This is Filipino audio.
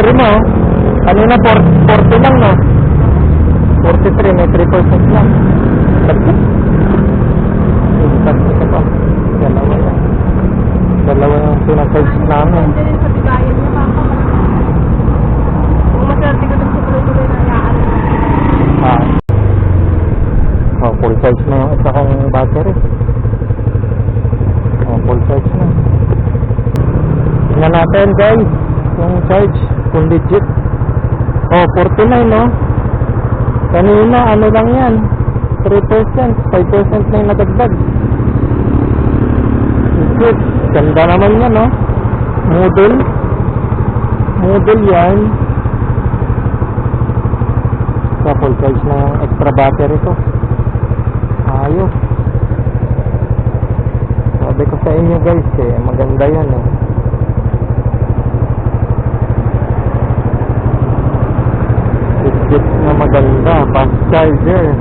battery mo. Kanina 40 lang, no? 43, may 3% lang. Bakit? Bakit ka pa? Dalawa yan. Dalawa yung pinag-charge namin. Hindi rin sa bigayan mo kako. Kung maswerte ka dun sa tuloy-tuloy na yaan. Full charge na yung isa kong battery. Full charge na. Tingnan natin guys, yung charge, kung legit. 49, no? Kanina, ano lang yan? 3%, 5% na yung nadagdag. Legit. Ganda naman yan, no? Model yan. So, full charge na yung extra battery to. Ayos. Sabi ko sa inyo guys, maganda yan, eh. Legit na maganda, fast charger.